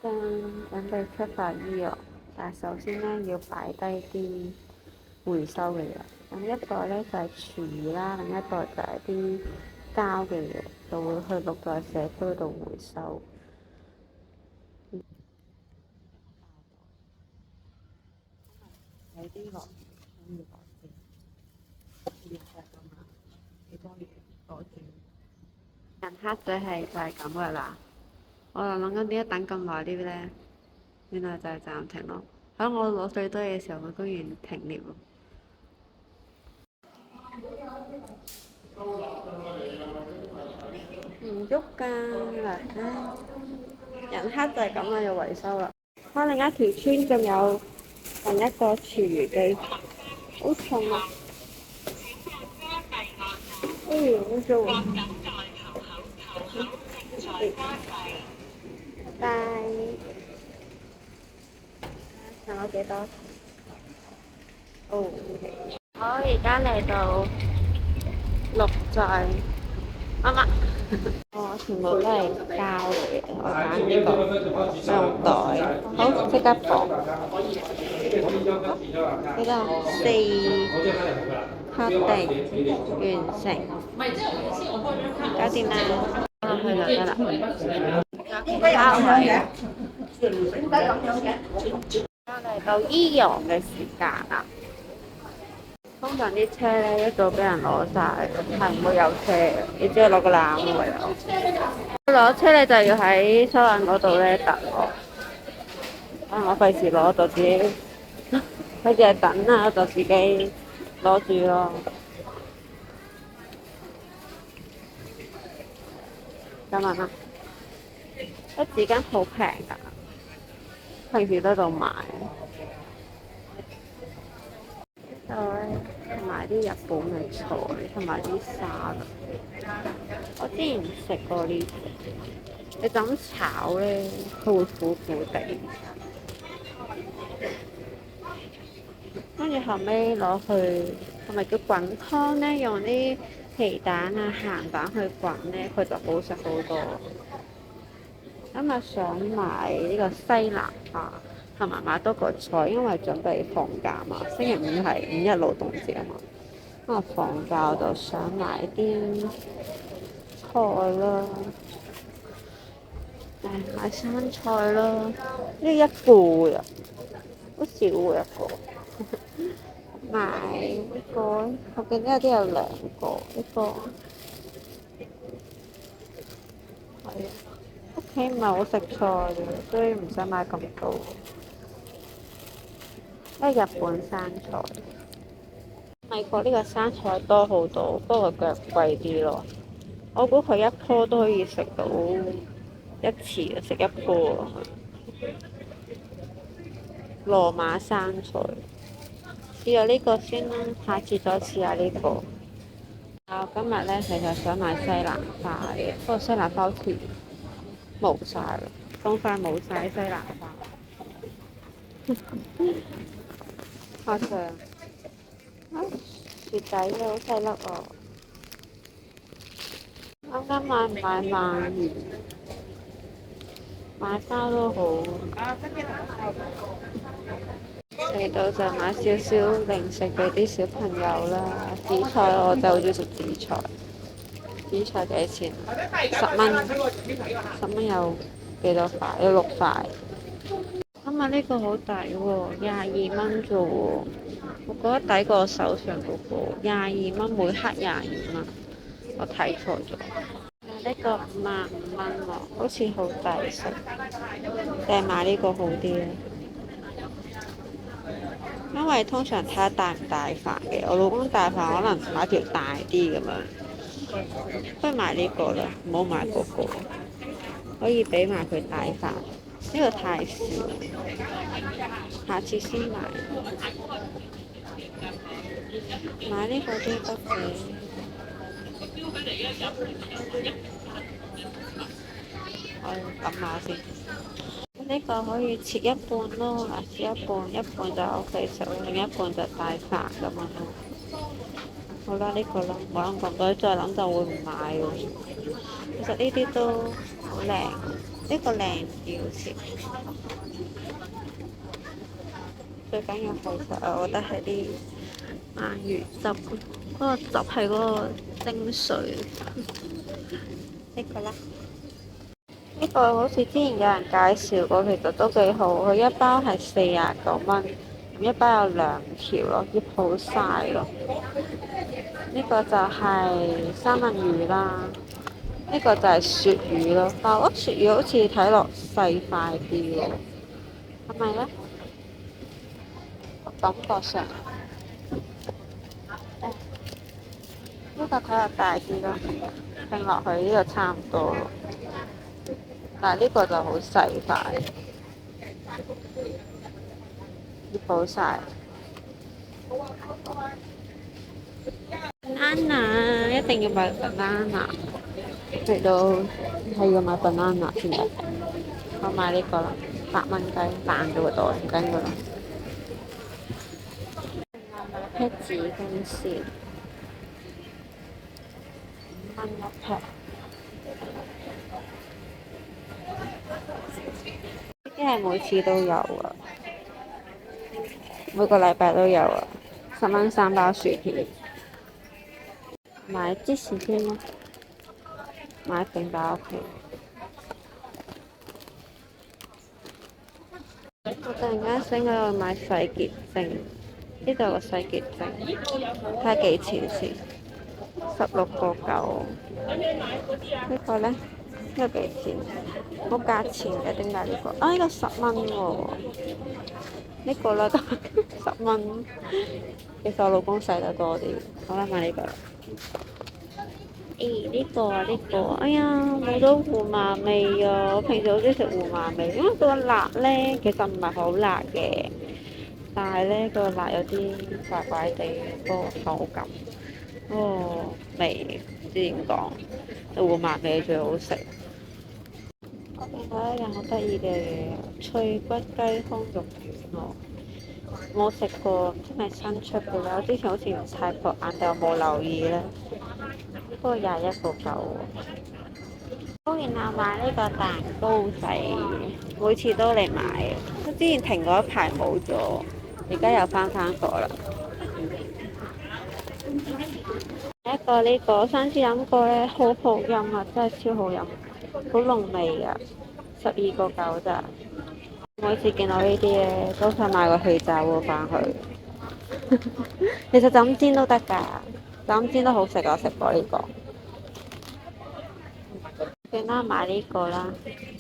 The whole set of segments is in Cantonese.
準備出發醫藥，但係首先咧要擺低啲回收嘅嘢。咁一袋咧就係廚餘啦，另一袋就係啲膠嘅嘢，就會去綠在社區度回收。有啲落想要攞錢，要石㗎嘛，幾多嘢攞錢。人黑仔係就係咁噶啦，我就諗緊點解等咁耐啲咧？原來就係暫停咯。喺我攞最多嘢嘅時候，佢居然停 lift 咯。唔喐㗎啦，人黑就係咁啦，要維修啦。我另一條村仲有另一個廚餘機，好重啊！哎呀，好糟啊！拜拜。仲有幾多？哦，OK。我而家嚟到綠在媽媽。我全部都係膠嚟嘅，我揀呢個用袋，好即刻放。幾多？4，確定完成，搞掂啦，放落去就得啦。膠位，嚟到醫用嘅時間啦。通常啲車咧一早俾人攞晒，係唔會有車嘅，你只係攞個籃喎唯有。攞車你就要喺收銀嗰度咧等我，我費事攞就自己，佢淨係等啦，我就自己攞住咯。咁啊，啲紙巾好平㗎，平時都喺度買。呢度咧同埋啲日本嘅菜，同埋啲沙律。我之前食過呢啲，你就咁炒咧，佢會苦苦地。跟住後尾攞去係咪叫滾湯咧？用啲皮蛋啊、鹹蛋去滾咧，佢就好食好多。今日想買呢個西蘭花，同埋買多個菜，因為準備放假嘛。星期五係五一勞動節啊嘛。咁我放假我就想買啲菜啦，買生菜啦。呢一個啊，好少喎一個。買呢個，我記得有啲有兩個，呢個係啊。屋企唔係好食菜嘅，所以唔使買咁多。呢日本生菜，美國呢個生菜多好多，不過腳貴啲咯。我估佢一棵都可以食到一次啊，食一棵落去。羅馬生菜，試下呢個先啦，下次再試下呢個。我今日咧其實想買西蘭花嘅，不過西蘭花好似冇晒啦，咁快冇晒西蘭花。我想啊，薯仔啊，好細粒哦！啱啱買鰻魚，買包都好。嚟到就買少少零食俾啲小朋友啦。紫菜我就好中意食紫菜。紫菜幾錢？10蚊。10蚊有幾多塊？有6塊。今日呢個好抵喎，22蚊啫喎。我覺得抵過手上嗰個22蚊，每克22蚊。我睇錯咗。呢個55蚊喎，好似好抵食。定係買呢個好啲咧？因為通常睇下大唔大飯嘅，我老公大飯可能買條大啲咁樣，不如買呢個啦，唔好買嗰個，可以俾埋佢大飯。呢個太少，下次先買。買呢個都得嘅，我諗下先。呢個可以切一半咯，嗱，切一半，一半就喺屋企食，另一半就帶飯咁樣咯。好啦，呢個啦，冇諗咁多，再諗就會唔買喎。其實呢啲都好靚。呢個靚啲好似，最緊要係實我覺得係啲鰻魚汁，嗰個汁係嗰個精髓。呢個啦，呢個好似之前有人介紹過，其實都幾好。佢一包係49蚊，咁一包有2條咯，醃好晒咯。呢個就係三文魚啦，呢個就係鱈魚咯。但係我覺得鱈魚好似睇落細塊啲喎，係咪咧？感覺上呢個睇落大啲咯，拼落去呢個差唔多咯。但係呢個就好細塊，醃好晒。banana 一定要買 banana，嚟到係要買 banana 先得。我買呢個啦，8蚊雞，爛咗個袋，唔緊要啦。買批紙巾先，5蚊一批。呢啲係每次都有啊，每個禮拜都有啊。10蚊3包薯片，買芝士先咯，買整包屋企。我突然間醒起我買洗潔精，呢度有個洗潔精，睇下幾錢先，16.9。呢個咧，呢個幾錢？冇價錢嘅，點解呢個？啊，呢個10蚊喎。呢個啦都10蚊，其實我老公使得多啲。好啦，買呢個啦。呢個啊，哎呀，冇咗胡麻味啊！我平時好中意食胡麻味，因為個辣咧其實唔係好辣嘅，但係咧個辣有啲怪怪地嗰個口感，嗰個味唔知點講，胡麻味最好食。我見到一樣好得意嘅嘢，脆骨雞胸肉丸喎，冇食過，唔知係咪新出嘅咧？我之前好似唔太覺眼，但我冇留意咧。不過21.9喎。然後買呢個蛋糕仔，每次都嚟買。我之前停過一排冇咗，而家又翻過啦。呢個上次飲過咧，好好飲啊，真係超好飲，好濃味啊，12.9咋。每次見到呢啲咧，都想買個氣炸鍋翻去。其實就咁煎都得㗎，就咁煎都好食啊！我食過呢個。算啦，買呢個啦，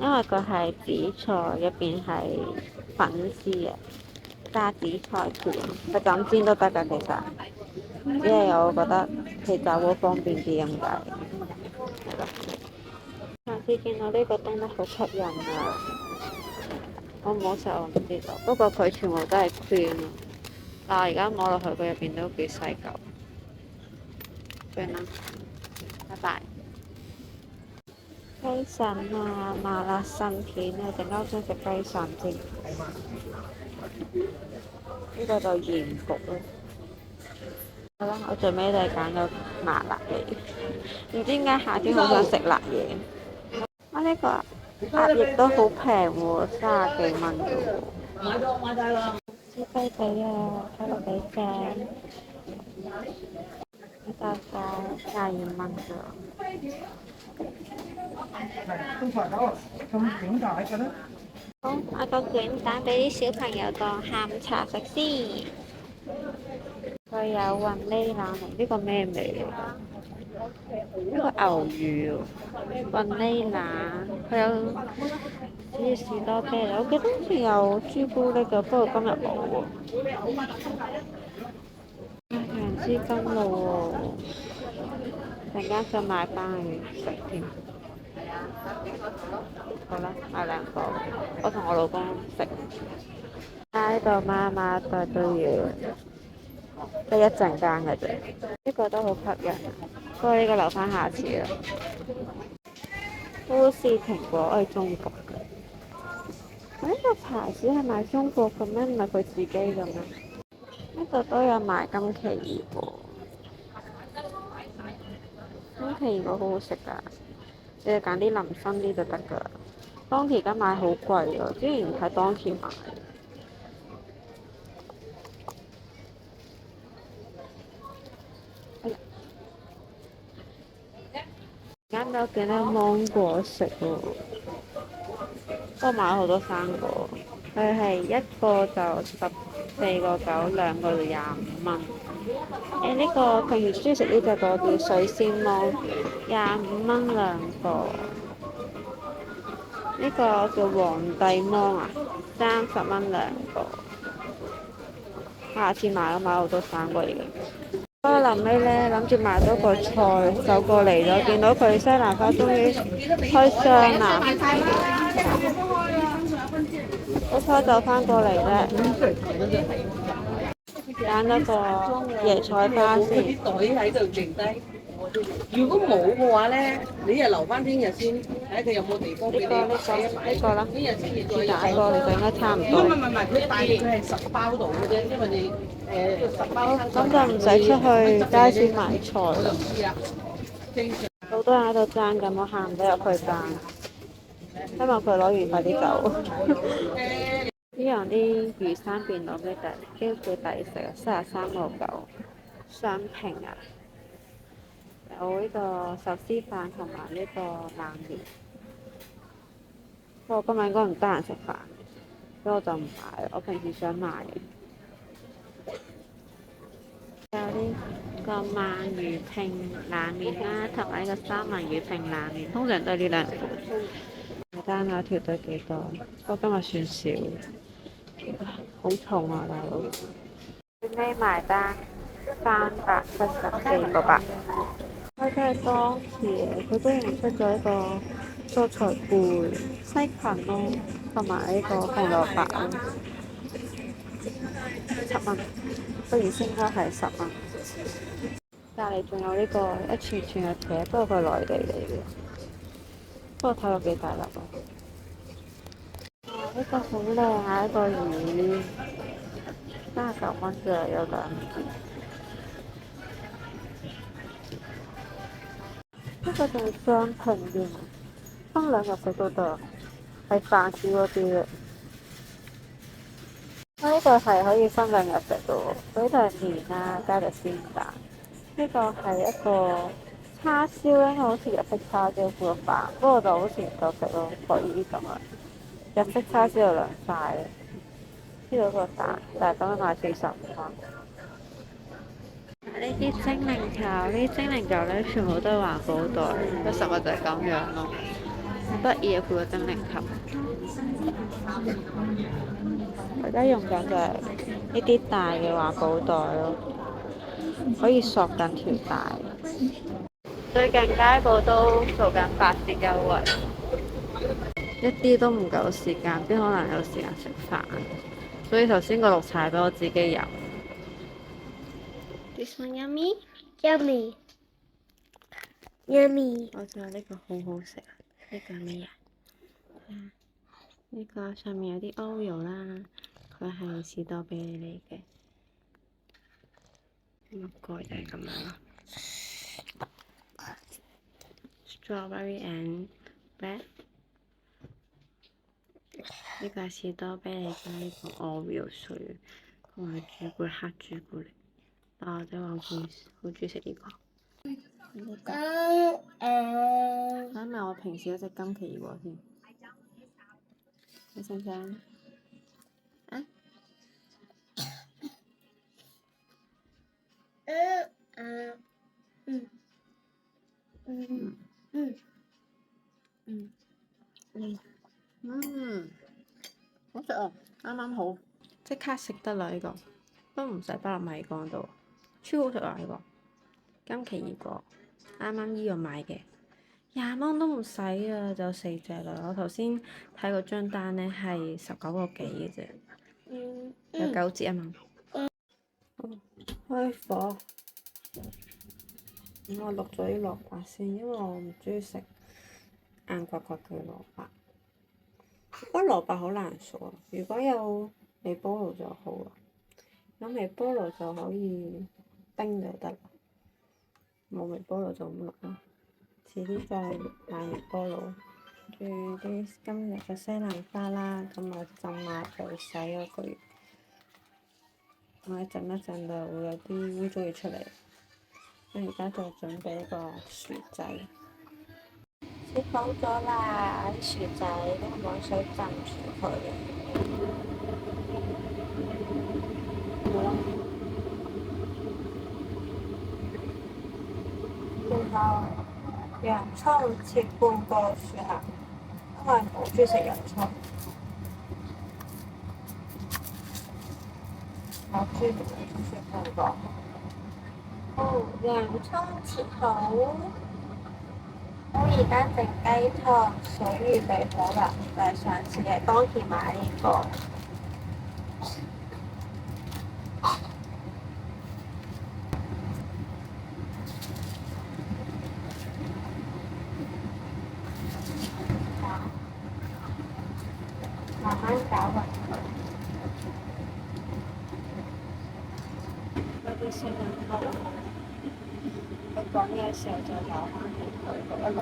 因為佢係紫菜，入邊係粉絲啊，加紫菜條，就咁煎都得㗎。其實，只係我覺得氣炸鍋方便啲咁解。係咯，上次見到呢個燈得好吸引啊！好唔好食我唔知道，不過佢全部都係圈啊。但係而家摸落去，佢入邊都幾細嚿。算啦，拜拜。雞腎啊，麻辣腎片啊，陣間想食雞腎添。呢個就鹽焗咯。好啦，我最尾都係揀咗麻辣味。唔知點解夏天好想食辣嘢。啊，呢個鴨翼都好平喎，30幾蚊啫喎。買晒啦。燒雞髀啊，睇落幾正。呢個就22蚊啫。好，買個卷蛋俾啲小朋友當下午茶食先。佢有雲呢拿同呢個咩味啊？呢個牛魚雲呢拿，佢有好似士多啤梨，我記得好似有朱古力嘅，不過今日冇喎。楊枝甘露喎，陣間想買翻去食添。好啦，買2個，我同我老公食。呢度媽媽袋都要，得一陣間嘅啫。呢個都好吸引，不過呢個留翻下次啦。富士蘋果係中國嘅，呢個牌子係賣中國嘅咩？唔係佢自己嘅咩？呢度都有賣金奇異果，金奇異果好好食㗎，你就揀啲腍身啲就得㗎啦。當期而家買好貴啊！之前喺當期買，啱有見到芒果食喎，我買咗好多生果，佢係一個就14個9，兩個就25蚊。呢個平時中意食呢隻多啲，水仙芒25蚊兩個。呢個叫皇帝芒啊，30蚊兩個。下次買咯，買好多生果嚟嘅。不過臨尾咧，諗住買多個菜，走過嚟咗，見到佢西蘭花終於開箱啦，好彩就翻過嚟啫。揀一個椰菜花先。袋喺度剩低。如果冇嘅話咧，你又留翻聽日先，睇下佢有冇地方俾你呢個啦。聽日先至再揀個，其實應該差唔多。唔係，佢大佢係10包度嘅啫，因為你10包。咁就唔使出去街市買菜啦。好多人喺度爭緊，我行唔到入去爭，希望佢攞完快啲走。呢樣啲魚生便當呢幾抵食啊，33.9雙拼啊！有呢個壽司飯同埋呢個冷麵。不過我今日應該唔得閒食飯，所以我就唔買。我平時想買嘅。有呢個鰻魚拼冷麵啦，同埋呢個三文魚拼冷麵，通常都係呢兩款。埋單啊，條隊幾多？不過今日算少。好重啊，大佬！最尾埋單374個8。佢都係當期，佢都認出咗一個蔬菜貝、西芹咯，同埋呢個紅蘿蔔咯，10蚊。不如先應該係10蚊。隔離仲有呢個一串串嘅茄，不過佢係內地嚟嘅，不過睇落幾大粒啊！呢個好靚啊！呢個魚39蚊啫，有兩件。呢個仲係雙拼嘅，分2日食都得，係飯煮嗰啲嘅。呢個係可以分2日食嘅喎，呢度係麵啦，加隻鮮蛋。呢個係一個叉燒咧，好似日式叉燒配飯，不過就好似唔夠食咯，可以咁啊。日式叉燒有2塊，呢度個蛋，但係咁樣賣45蚊。呢啲精靈球，呢啲精靈球咧，全部都係環保袋，個實物就係咁樣咯。好得意啊！佢個精靈球，我而家用緊就係呢啲大嘅環保袋咯，可以索緊條帶。最近街鋪都做緊8折優惠，一啲都唔夠時間，邊可能有時間食飯？所以頭先個綠茶俾我自己飲。This one yummy? Yummy. Yummy. 我覺得呢個好好食啊！呢個係咩啊？呢個上面有啲 Oreo 啦，佢係士多啤梨嚟嘅，個蓋就係咁樣咯。Strawberry and black， 呢個係士多啤梨加呢個 Oreo 水，同埋朱古力黑朱古力。但我真係好中意食呢個。呢個睇埋我平時嗰隻金奇異果先，你想唔想啊？好食啊！啱啱好，即刻食得啦呢個，都唔使擺落米缸度，超好食啊呢個金奇異果，啱啱依個買嘅，20蚊都唔使啊，就4隻啦。我頭先睇嗰張單咧係19個幾嘅啫，有9折啊嘛。開火，我落咗啲蘿蔔先，因為我唔中意食硬刮刮嘅蘿蔔。不過蘿蔔好難熟，如果有微波爐就好啦。有微波爐就可以叮就得啦，冇微波爐就咁落啦。遲啲再買微波爐。住啲今日嘅西蘭花啦，咁我浸下佢，洗咗佢，我一陣一陣就會有啲污糟嘢出嚟。咁而家就準備一個薯仔，切好咗啦，啲薯仔用滾水浸住佢，然後洋葱切半個算啦，因為我中意食洋葱。我中意食半個。好，洋葱切好。我而家整雞湯，水預備好啦，但係上次喺當期買呢個。慢慢攪勻佢。嗰啲先好。佢講嘢嘅時候再攪翻起佢，嗰一輪。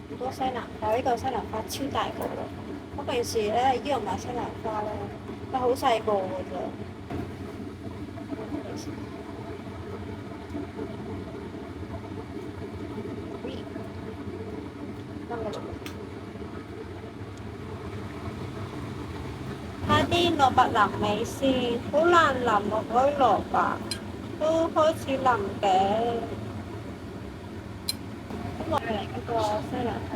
好多西蘭花，呢個西蘭花超大個喎！我平時咧依度買西蘭花咧，都好細個嘅啫。加啲蘿蔔淋味先，好難淋喎，嗰啲蘿蔔都開始淋嘅。咁我嚟嗰個西蘭花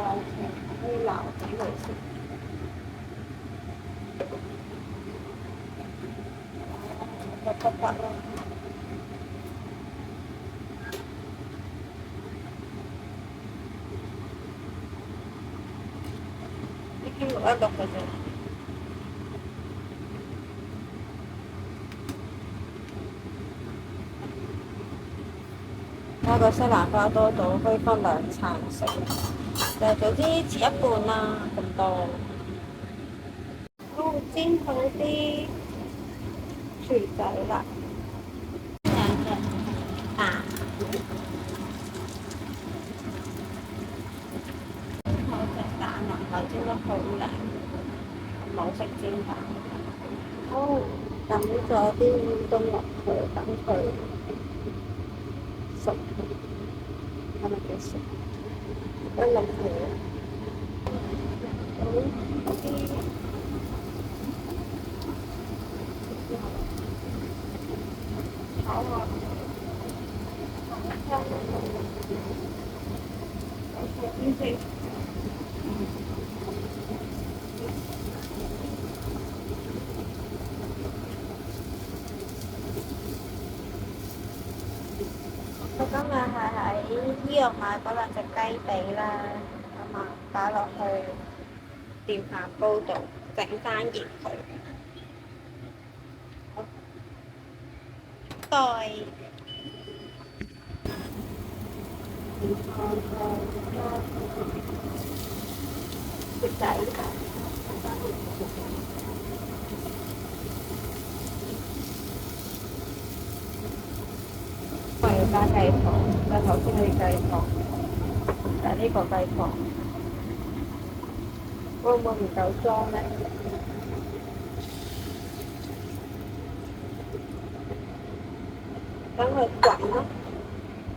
可以撈幾佢先。個卜卜咯。已經錄一錄嘅啫。我個西蘭花多到可以分2餐食，就早啲切一半啦，咁多。煎好啲薯仔啦，2隻蛋，好隻蛋能夠煎得好靚，冇識煎蛋。好，抌咗啲烏冬落去，等佢熟，係咪幾熟？一落去，好啲。好啊，我今日係喺醫藥買嗰2隻雞髀啦，咁啊擺落去電飯煲度整翻熱佢。袋薯仔，我要加雞湯，但頭先嗰啲雞湯，但係呢個雞湯會唔會唔夠裝咧？等佢滾咯，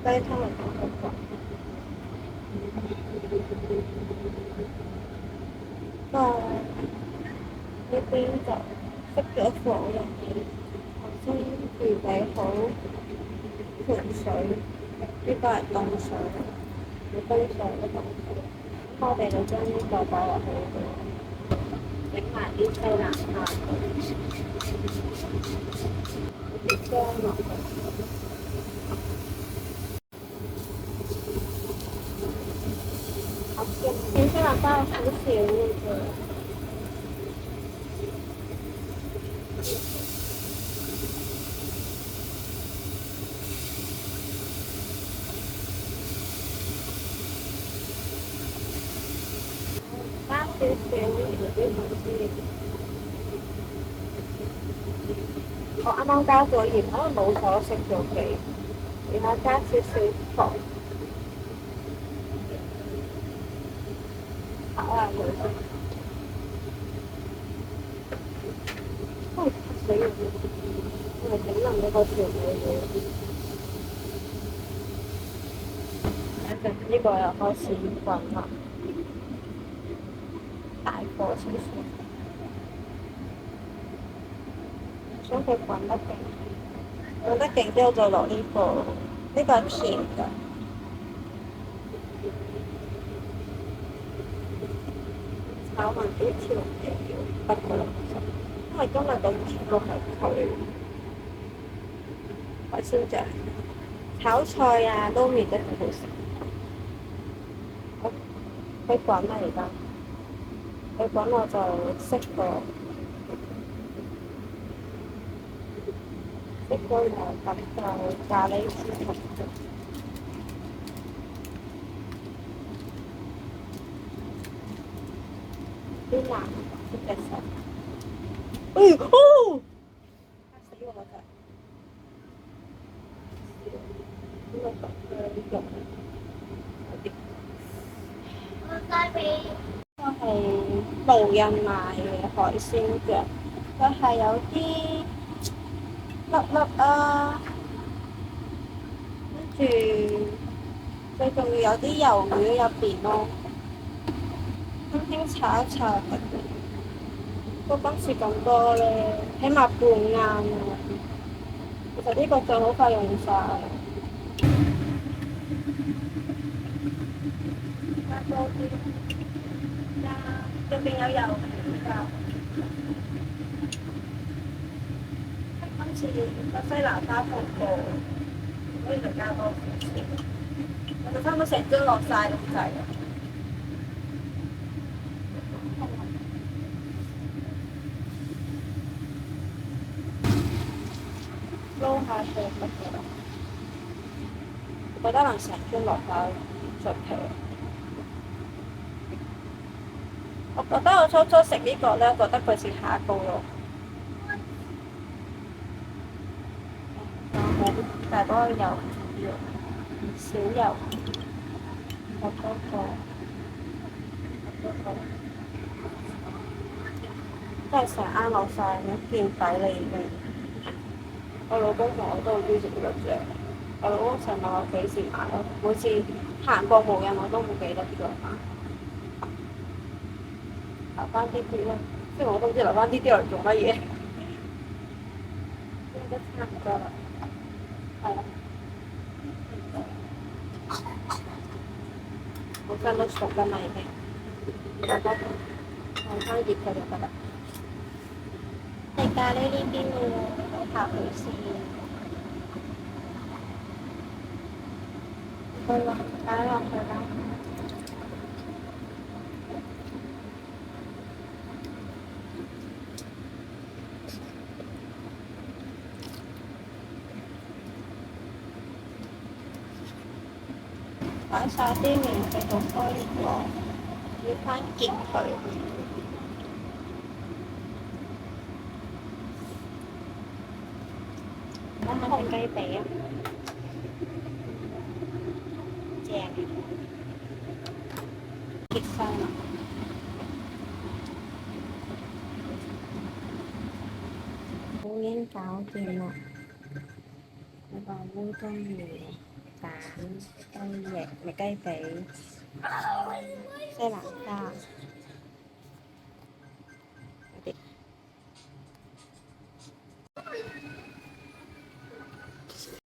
雞湯嚟等佢滾。呢邊就熄咗火啦，頭先預備好盆水，呢個係凍水，要冰水嘅凍水。我哋就將呢個擺落去度，整埋啲西蘭花，啲薑落去。片西蘭花好少嘅啫。加少少啲紅椒。我啱啱加咗鹽，可能冇咗熄咗機。然後加少少糖，炒下佢先。死人！我係頂唔到個調味料。一陣呢個又開始滾啦，大火少少，想佢滾得勁，滾得勁之後就落呢個，呢個係甜㗎。炒埋啲調味料得㗎啦，因為今日嘅主角係佢海鮮醬，炒菜啊撈麵都好好食。佢滾啦而家，佢滾我就熄個。一個然後揼就咖喱絲同啲藍色嘅色。哎呦！嚇死我啦！真係呢個咁嘅肉，都係無人賣嘅海鮮醬，佢係有啲粒粒啊，跟住最重要有啲魷魚入邊咯，輕輕炒一炒就得。不過今次咁多咧，起碼半啱啊！其實呢個醬好快用晒。加多啲，入邊有魷魚㗎。今次個西蘭花放過，所以就加多少少。我就差唔多成樽落晒咁滯啊！撈下佢得㗎啦。我覺得能成樽落晒出奇。我覺得我初初食呢個咧，覺得佢似蝦膏咯。但係嗰個油少油，我嗰個真係成啱落晒咁見底啦已經。我老公同我都好中意食呢個醬，我老公成日問我幾時買咯，每次行過無人我都唔記得咗買。留翻啲啲啦，雖然我都唔知留翻啲啲嚟做乜嘢。應該差唔多啦，係啦。本身都熟㗎嘛已經，我幫放翻熱佢就得啦。係咖喱呢邊喎，拍佢先。去啦，擺落去啦。擺晒啲麵食到開鑊，要翻熱佢。我買隻雞髀啊，正啊，結婚啦！好已經搞掂啦，我個烏冬麵、蛋、雞翼、咪雞髀、西蘭花。